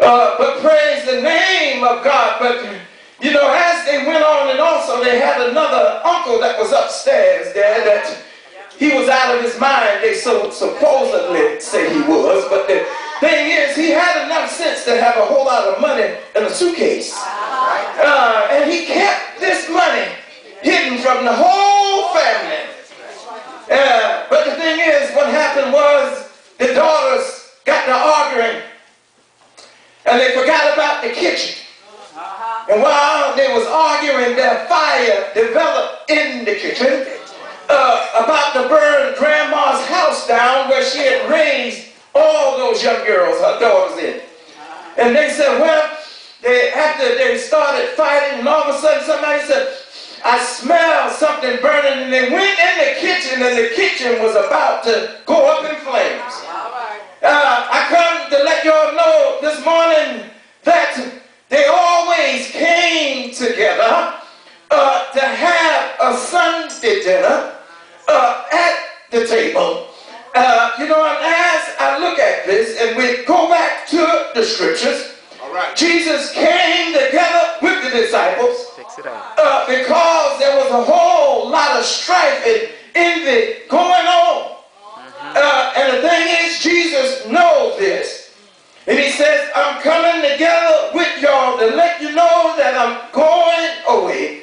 But praise the name of God. But, you know, as they went on, and also they had another uncle that was upstairs there that he was out of his mind. They supposedly say he was. But the thing is, he had enough sense to have a whole lot of money in a suitcase. And he kept this money hidden from the whole family. But the thing is, what happened was the daughters got to arguing, and they forgot about the kitchen. And while they was arguing, their fire developed in the kitchen, about to burn grandma's house down where she had raised all those young girls, her daughters in. And they said, well, after they started fighting, and all of a sudden somebody said, I smell something burning, and they went in the kitchen, and the kitchen was about to go up in flames. I come to let y'all know this morning that they always came together to have a Sunday dinner at the table. You know, and as I look at this, and we go back to the scriptures, Jesus came together with the disciples because there was a whole lot of strife and envy going on. And the thing is, Jesus knows this. And he says, I'm coming together with y'all to let you know that I'm going away.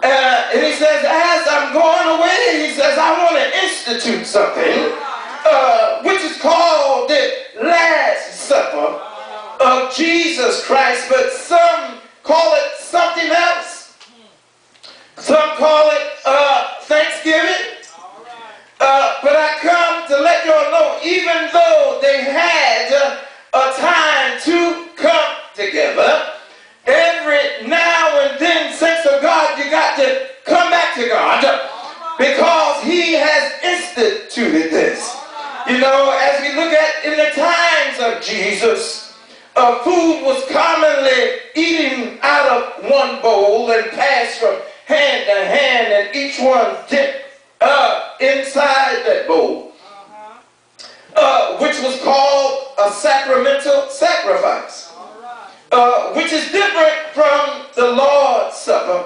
And he says, as I'm going away, he says, I want to institute something, which is called the Last Supper of Jesus Christ, but some call it something else. Some call it Thanksgiving. But I come to let y'all know, even though they had a time to come together, every now and then, saints of God, you got to come back to God because he has instituted this. You know, as we look at in the times of Jesus, food was commonly eaten out of one bowl and passed from hand to hand, and each one dipped inside that bowl, which was called a sacramental sacrifice, which is different from the Lord's Supper.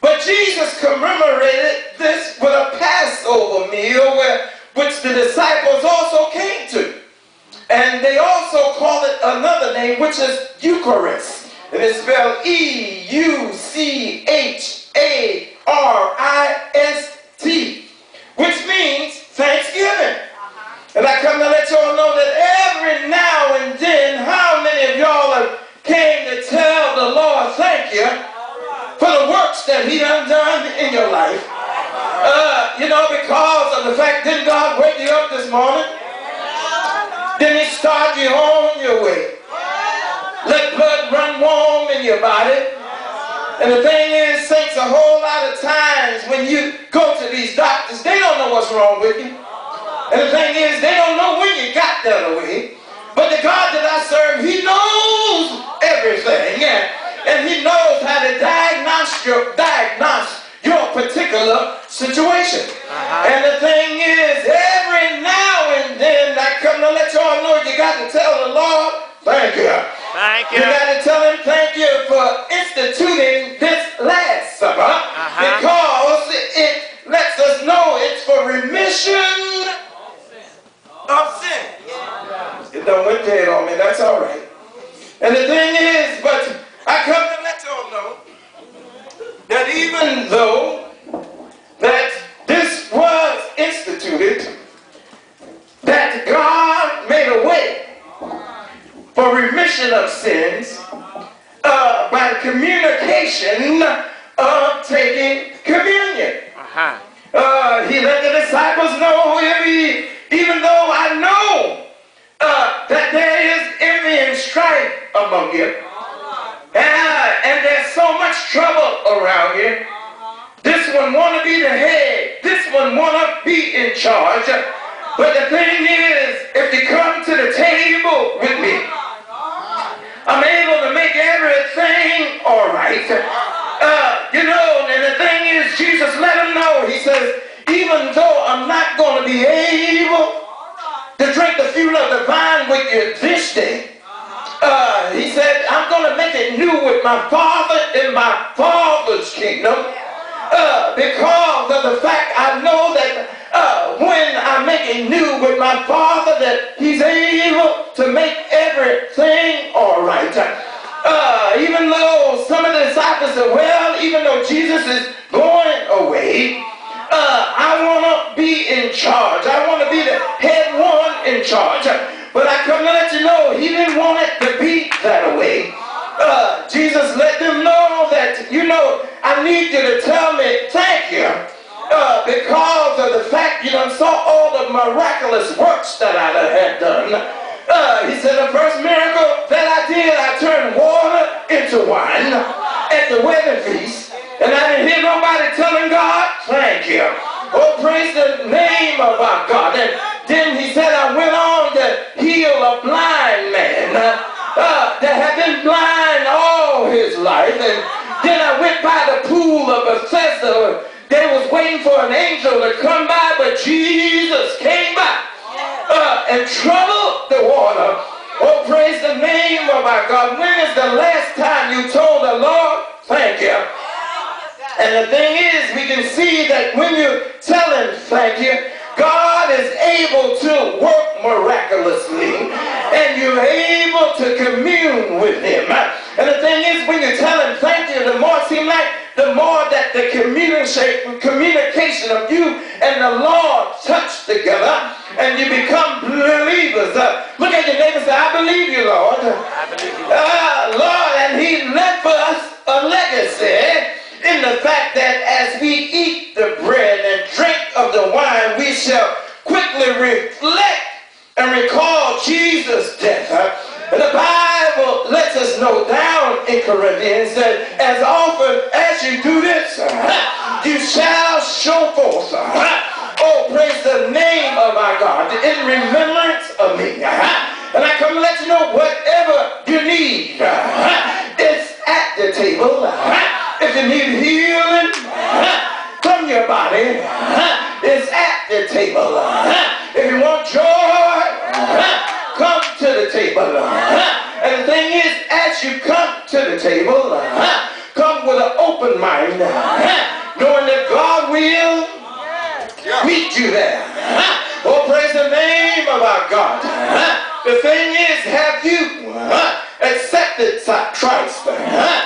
But Jesus commemorated this with a Passover meal, which the disciples also came to. And they also call it another name, which is Eucharist. And it's spelled E-U-C-H-A-R-I-S-T, which means Thanksgiving. And I come to let y'all know that every now and then, how many of y'all have came to tell the Lord thank you for the works that he done in your life? You know, because of the fact, didn't God wake you up this morning? Didn't he start you on your way? Let blood run warm in your body. And the thing is, saints, a whole lot of times when you go to these doctors, they don't know what's wrong with you. And the thing is, they don't know when you got that way. But the God that I serve, he knows everything. And he knows how to diagnose your particular situation. And the thing is, every now and then, I come to let y'all know, you got to tell the Lord, thank you. Thank you. You got to tell him thank you for instituting this Last Supper, because it lets us know it's for remission of sin. It done went dead on me, that's all right. And the thing is, but I come to let y'all know that even though that this was instituted, that God made a way for remission of sins by the communication of taking communion. He let the disciples know, even though I know that there is envy and strife among you, and there's so much trouble around you. This one want to be the head. This one want to be in charge. But the thing is, if you come to the table with me, I'm able to make everything all right. You know, and the thing is, Jesus let him know. He says, even though I'm not going to be able to drink the fruit of the vine with you this day, with my Father in my Father's kingdom. Because of the fact I know that when I make it new with my Father, that He's able to make everything all right. Even though some of the disciples said, well, even though Jesus is going away, I want to be in charge. I want to be the head one in charge. But I come to let you know, He didn't want it to be that way. Jesus let them know that, you know, I need you to tell me thank you because of the fact you done saw all the miraculous works that I had done. He said the first miracle that I did, I turned water into wine at the wedding feast, and I didn't hear nobody telling God thank you. Oh, praise the name of our God. And then he said I went on to heal a blind man that had been blind all his life. And then I went by the pool of Bethesda. They was waiting for an angel to come by, but Jesus came by and troubled the water. Oh, praise the name of our God. When is the last time you told the Lord thank you? And the thing is, we can see that when you tell Him thank you, God is able to work miraculously, and you're able to commune with Him. And the thing is, when you tell Him thank you, the more it seems like the more that the communication of you and the Lord touch together, and you become believers. Look at your neighbor and say, I believe you, Lord. I believe you. Lord, and He left for us a legacy in the fact that as we eat the bread and drink of the wine, we shall quickly reflect and recall Jesus' death. And the Bible lets us know down in Corinthians that as often as you do this, you shall show forth. Oh, praise the name of our God in remembrance of me. And I come to let you know whatever you need, it's at the table. If you need healing from your body, it's at the table. If you want joy, come to the table. And the thing is, as you come to the table, come with an open mind, knowing that God will meet you there. Oh, praise the name of our God. The thing